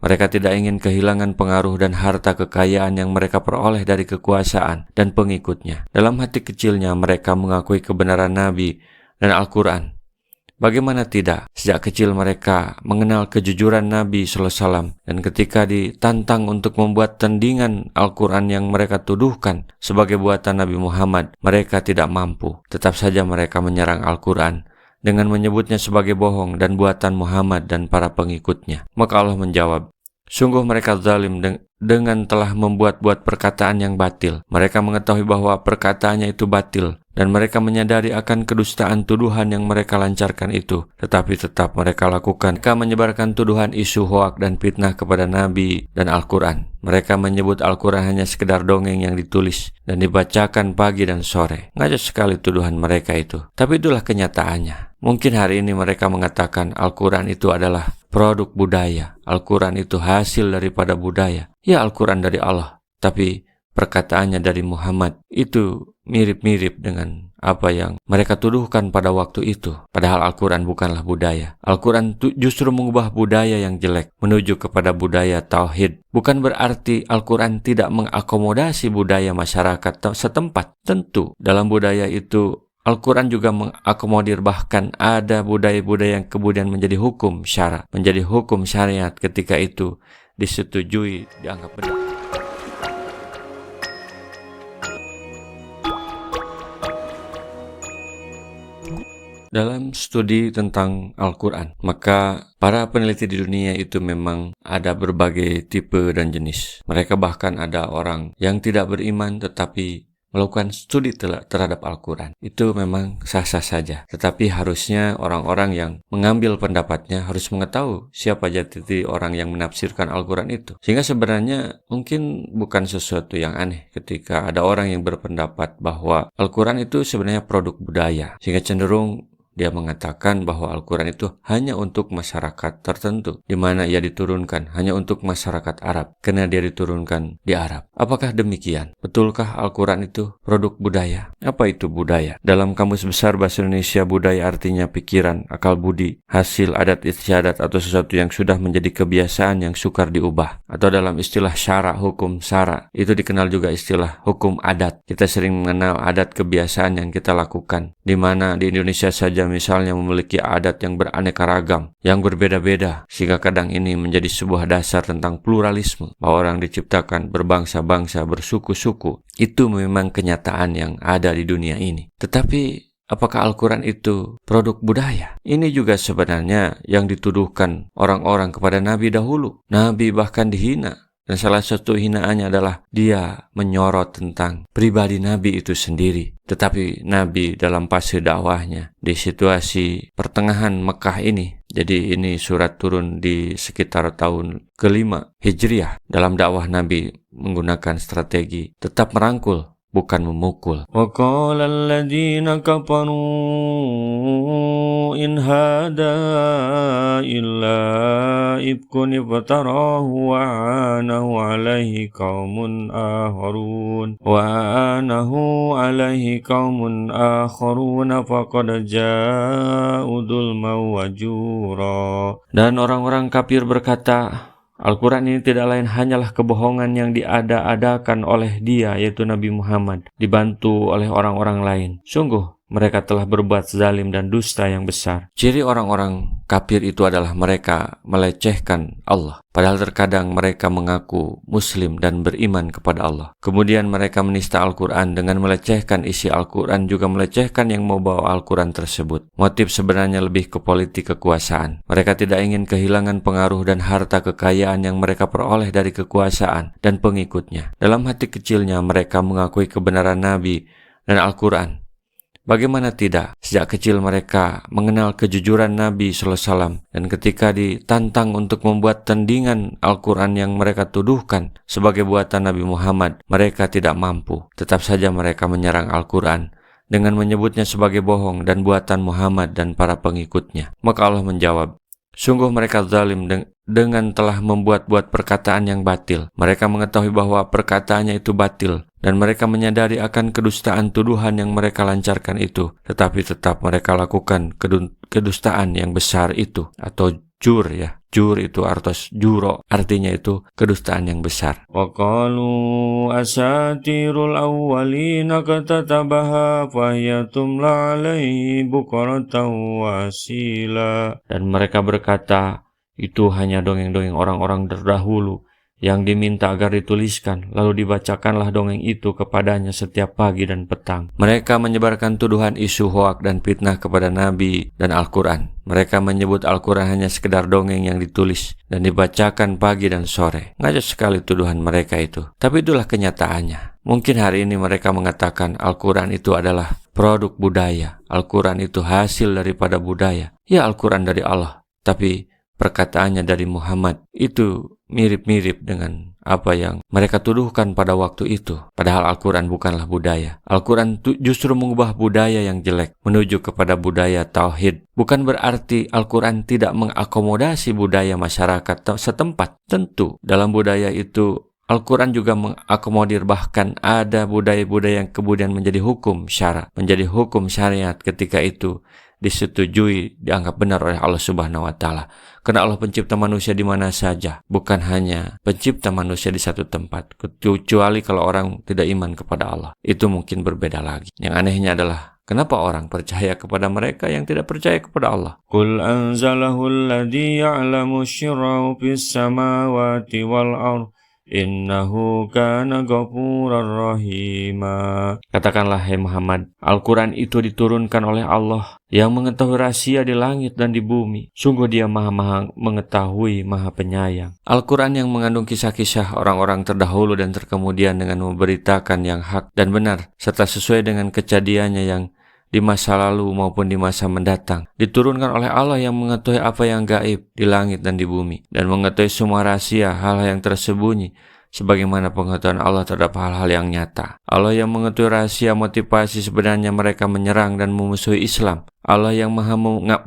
Mereka tidak ingin kehilangan pengaruh dan harta kekayaan yang mereka peroleh dari kekuasaan dan pengikutnya. Dalam hati kecilnya mereka mengakui kebenaran Nabi dan Al-Quran. Bagaimana tidak, sejak kecil mereka mengenal kejujuran Nabi SAW, dan ketika ditantang untuk membuat tandingan Al-Quran yang mereka tuduhkan sebagai buatan Nabi Muhammad, mereka tidak mampu. Tetap saja mereka menyerang Al-Quran dengan menyebutnya sebagai bohong dan buatan Muhammad dan para pengikutnya. Maka Allah menjawab, sungguh mereka zalim dengan telah membuat-buat perkataan yang batil. Mereka mengetahui bahwa perkataannya itu batil, dan mereka menyadari akan kedustaan tuduhan yang mereka lancarkan itu. Tetapi tetap mereka lakukan. Mereka menyebarkan tuduhan isu hoak dan fitnah kepada Nabi dan Al-Quran. Mereka menyebut Al-Quran hanya sekedar dongeng yang ditulis dan dibacakan pagi dan sore. Ngajak sekali tuduhan mereka itu. Tapi itulah kenyataannya. Mungkin hari ini mereka mengatakan Al-Quran itu adalah produk budaya. Al-Quran itu hasil daripada budaya. Ya, Al-Quran dari Allah, tapi perkataannya dari Muhammad itu mirip-mirip dengan apa yang mereka tuduhkan pada waktu itu. Padahal Al-Quran bukanlah budaya. Al-Quran justru mengubah budaya yang jelek menuju kepada budaya tauhid. Bukan berarti Al-Quran tidak mengakomodasi budaya masyarakat setempat. Tentu dalam budaya itu Al-Quran juga mengakomodir, bahkan ada budaya-budaya yang kemudian menjadi hukum syara, menjadi hukum syariat ketika itu disetujui, dianggap benar. Dalam studi tentang Al-Quran, maka para peneliti di dunia itu memang ada berbagai tipe dan jenis. Mereka bahkan ada orang yang tidak beriman tetapi melakukan studi terhadap Al-Quran. Itu memang sah-sah saja. Tetapi harusnya orang-orang yang mengambil pendapatnya harus mengetahui siapa jati orang yang menafsirkan Al-Quran itu. Sehingga sebenarnya mungkin bukan sesuatu yang aneh ketika ada orang yang berpendapat bahwa Al-Quran itu sebenarnya produk budaya. Sehingga cenderung dia mengatakan bahwa Al-Quran itu hanya untuk masyarakat tertentu, di mana ia diturunkan hanya untuk masyarakat Arab, karena dia diturunkan di Arab. Apakah demikian? Betulkah Al-Quran itu produk budaya? Apa itu budaya? Dalam Kamus Besar Bahasa Indonesia, budaya artinya pikiran, akal budi, hasil adat istiadat atau sesuatu yang sudah menjadi kebiasaan yang sukar diubah. Atau dalam istilah syara, hukum syara, itu dikenal juga istilah hukum adat. Kita sering mengenal adat kebiasaan yang kita lakukan, di mana di Indonesia saja misalnya memiliki adat yang beraneka ragam, yang berbeda-beda, sehingga kadang ini menjadi sebuah dasar tentang pluralisme, bahwa orang diciptakan berbangsa-bangsa, bersuku-suku. Itu memang kenyataan yang ada di dunia ini. Tetapi apakah Al-Quran itu produk budaya? Ini juga sebenarnya yang dituduhkan orang-orang kepada Nabi dahulu. Nabi bahkan dihina. Dan salah satu hinaannya adalah dia menyorot tentang pribadi Nabi itu sendiri. Tetapi Nabi dalam fase dakwahnya di situasi pertengahan Mekah ini, jadi ini surat turun di sekitar tahun ke-5 Hijriah. Dalam dakwah Nabi menggunakan strategi tetap merangkul, bukan memukul. Wa qala alladziina kafaru in hada illa ifkun iftarahu wa anahu alaihi qaumun akharun faqad jaa'u dzulman wa jura. Dan orang-orang kafir berkata, Al-Quran ini tidak lain hanyalah kebohongan yang diada-adakan oleh dia, yaitu Nabi Muhammad, dibantu oleh orang-orang lain. Sungguh, mereka telah berbuat zalim dan dusta yang besar. Ciri orang-orang kafir itu adalah mereka melecehkan Allah. Padahal terkadang mereka mengaku Muslim dan beriman kepada Allah. Kemudian mereka menista Al-Quran dengan melecehkan isi Al-Quran, juga melecehkan yang membawa Al-Quran tersebut. Motif sebenarnya lebih ke politik kekuasaan. Mereka tidak ingin kehilangan pengaruh dan harta kekayaan yang mereka peroleh dari kekuasaan dan pengikutnya. Dalam hati kecilnya mereka mengakui kebenaran Nabi dan Al-Quran. Bagaimana tidak, sejak kecil mereka mengenal kejujuran Nabi SAW, dan ketika ditantang untuk membuat tandingan Al-Quran yang mereka tuduhkan sebagai buatan Nabi Muhammad, mereka tidak mampu. Tetap saja mereka menyerang Al-Quran dengan menyebutnya sebagai bohong dan buatan Muhammad dan para pengikutnya. Maka Allah menjawab, sungguh mereka zalim dengan telah membuat-buat perkataan yang batil. Mereka mengetahui bahwa perkataannya itu batil, dan mereka menyadari akan kedustaan tuduhan yang mereka lancarkan itu. Tetapi tetap mereka lakukan kedustaan yang besar itu, atau jur ya. Jur itu artos juro, artinya itu kedustaan yang besar. Wa qalu asatirul awwalina katatabaha fahiyatumla alaihi bukratan wasila. Dan mereka berkata, itu hanya dongeng-dongeng orang-orang terdahulu yang diminta agar dituliskan, lalu dibacakanlah dongeng itu kepadanya setiap pagi dan petang. Mereka menyebarkan tuduhan isu hoak dan fitnah kepada Nabi dan Al-Quran. Mereka menyebut Al-Quran hanya sekedar dongeng yang ditulis dan dibacakan pagi dan sore. Ngajak sekali tuduhan mereka itu. Tapi itulah kenyataannya. Mungkin hari ini mereka mengatakan Al-Quran itu adalah produk budaya. Al-Quran itu hasil daripada budaya. Ya, Al-Quran dari Allah, tapi perkataannya dari Muhammad itu mirip-mirip dengan apa yang mereka tuduhkan pada waktu itu. Padahal Al-Quran bukanlah budaya. Al-Quran justru mengubah budaya yang jelek menuju kepada budaya tauhid. Bukan berarti Al-Quran tidak mengakomodasi budaya masyarakat setempat. Tentu dalam budaya itu Al-Quran juga mengakomodir, bahkan ada budaya-budaya yang kemudian menjadi hukum syara, menjadi hukum syariat ketika itu disetujui, dianggap benar oleh Allah Subhanahu wa Ta'ala. Karena Allah pencipta manusia di mana saja, bukan hanya pencipta manusia di satu tempat. Kecuali kalau orang tidak iman kepada Allah, itu mungkin berbeda lagi. Yang anehnya adalah kenapa orang percaya kepada mereka yang tidak percaya kepada Allah? Qul anzalahu alladhi ya'lamu syirrahu fis samawati wal ardh innahu kana ghafurar rahima. Katakanlah, hai Muhammad, Al-Quran itu diturunkan oleh Allah yang mengetahui rahasia di langit dan di bumi. Sungguh dia maha mengetahui, maha penyayang. Al-Quran yang mengandung kisah-kisah orang-orang terdahulu dan terkemudian dengan memberitakan yang hak dan benar, serta sesuai dengan kejadiannya yang di masa lalu maupun di masa mendatang. Diturunkan oleh Allah yang mengetahui apa yang gaib di langit dan di bumi, dan mengetahui semua rahasia, hal-hal yang tersembunyi, sebagaimana pengetahuan Allah terhadap hal-hal yang nyata. Allah yang mengetahui rahasia motivasi sebenarnya mereka menyerang dan memusuhi Islam. Allah yang maha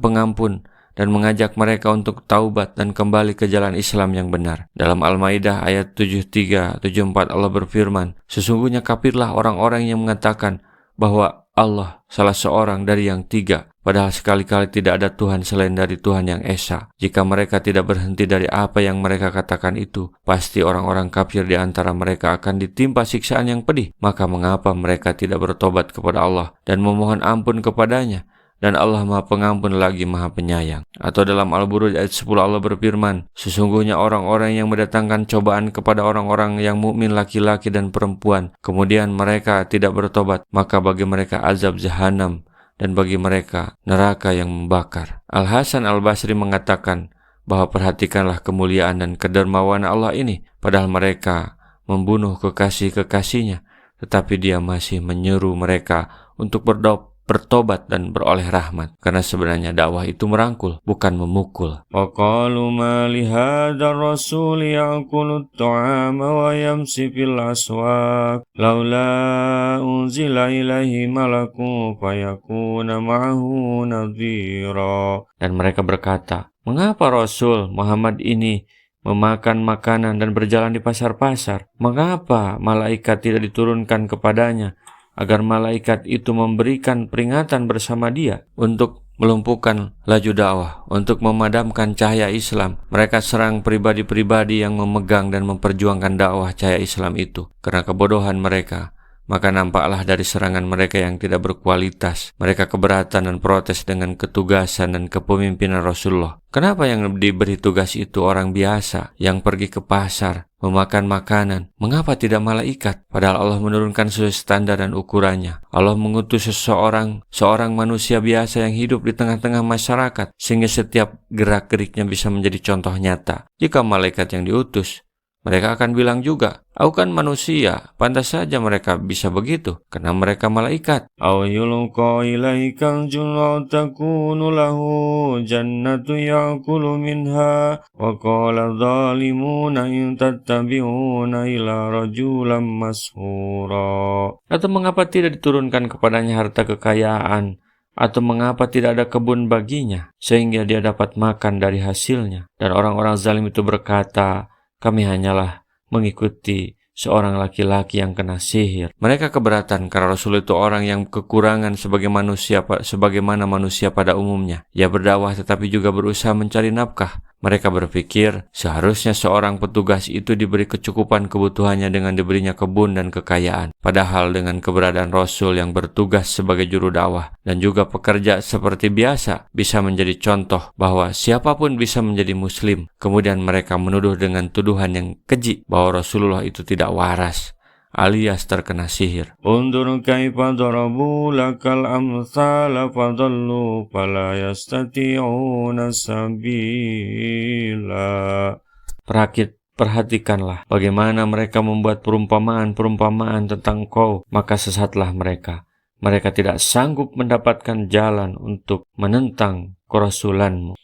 pengampun dan mengajak mereka untuk taubat dan kembali ke jalan Islam yang benar. Dalam Al-Maidah ayat 73-74 Allah berfirman, sesungguhnya kafirlah orang-orang yang mengatakan bahwa Allah salah seorang dari yang tiga, padahal sekali-kali tidak ada Tuhan selain dari Tuhan yang Esa. Jika mereka tidak berhenti dari apa yang mereka katakan itu, pasti orang-orang kafir di antara mereka akan ditimpa siksaan yang pedih. Maka mengapa mereka tidak bertobat kepada Allah dan memohon ampun kepadanya? Dan Allah Maha Pengampun lagi Maha Penyayang. Atau dalam Al-Buruj ayat 10 Allah berfirman, sesungguhnya orang-orang yang mendatangkan cobaan kepada orang-orang yang mukmin laki-laki dan perempuan, kemudian mereka tidak bertobat, maka bagi mereka azab jahanam dan bagi mereka neraka yang membakar. Al-Hasan Al-Basri mengatakan bahwa perhatikanlah kemuliaan dan kedermawan Allah ini, padahal mereka membunuh kekasih-kekasihnya, tetapi dia masih menyeru mereka untuk bertobat dan beroleh rahmat, karena sebenarnya dakwah itu merangkul, bukan memukul. Wa qalu ma li hadzal rasul ya'kulu at-ta'ama wa yamshi fil aswaq laula unzila ilaihi malakun fayakuna ma'ahu nadhira. Dan mereka berkata, mengapa Rasul Muhammad ini memakan makanan dan berjalan di pasar-pasar? Mengapa malaikat tidak diturunkan kepadanya agar malaikat itu memberikan peringatan bersama dia untuk melumpuhkan laju dakwah, untuk memadamkan cahaya Islam? Mereka serang pribadi-pribadi yang memegang dan memperjuangkan dakwah cahaya Islam itu. Karena kebodohan mereka, maka nampaklah dari serangan mereka yang tidak berkualitas. Mereka keberatan dan protes dengan ketugasan dan kepemimpinan Rasulullah. Kenapa yang diberi tugas itu orang biasa yang pergi ke pasar, memakan makanan? Mengapa tidak malaikat? Padahal Allah menurunkan sesuai standar dan ukurannya. Allah mengutus seorang manusia biasa yang hidup di tengah-tengah masyarakat, sehingga setiap gerak-geriknya bisa menjadi contoh nyata. Jika malaikat yang diutus, mereka akan bilang juga, aku kan manusia, pantas saja mereka bisa begitu, karena mereka malaikat. Aw yulqa ilaikal junna takunu lahu jannatu ya'kulu minha wa qala dhalimuna in tattabi'una ila rajulan mashura. Atau mengapa tidak diturunkan kepadanya harta kekayaan? Atau mengapa tidak ada kebun baginya, sehingga dia dapat makan dari hasilnya? Dan orang-orang zalim itu berkata, kami hanyalah mengikuti seorang laki-laki yang kena sihir. Mereka keberatan karena Rasul itu orang yang kekurangan sebagaimana manusia pada umumnya. Ia berdakwah tetapi juga berusaha mencari nafkah. Mereka berpikir seharusnya seorang petugas itu diberi kecukupan kebutuhannya dengan diberinya kebun dan kekayaan. Padahal dengan keberadaan Rasul yang bertugas sebagai juru dakwah dan juga pekerja seperti biasa bisa menjadi contoh bahwa siapapun bisa menjadi muslim. Kemudian mereka menuduh dengan tuduhan yang keji bahwa Rasulullah itu tidak waras alias terkena sihir. Undur kaifa darabu lakal amsala fadallu fala yastati'una sabila. Perhatikanlah bagaimana mereka membuat perumpamaan-perumpamaan tentang Engkau, maka sesatlah mereka. Mereka tidak sanggup mendapatkan jalan untuk menentang kerasulanmu.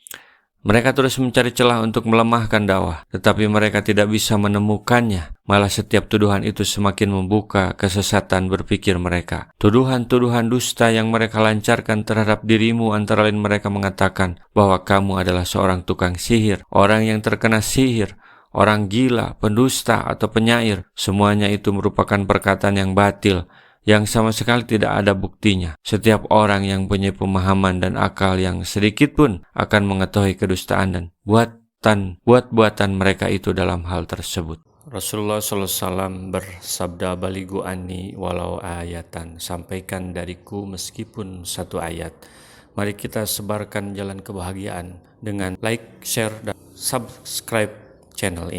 Mereka terus mencari celah untuk melemahkan dakwah, tetapi mereka tidak bisa menemukannya. Malah setiap tuduhan itu semakin membuka kesesatan berpikir mereka. Tuduhan-tuduhan dusta yang mereka lancarkan terhadap dirimu antara lain mereka mengatakan bahwa kamu adalah seorang tukang sihir, orang yang terkena sihir, orang gila, pendusta, atau penyair. Semuanya itu merupakan perkataan yang batil, yang sama sekali tidak ada buktinya. Setiap orang yang punya pemahaman dan akal yang sedikit pun akan mengetahui kedustaan dan buat-buatan mereka itu dalam hal tersebut. Rasulullah SAW bersabda, "Baligu anni walau ayatan." Sampaikan dariku meskipun satu ayat. Mari kita sebarkan jalan kebahagiaan dengan like, share, dan subscribe channel ini.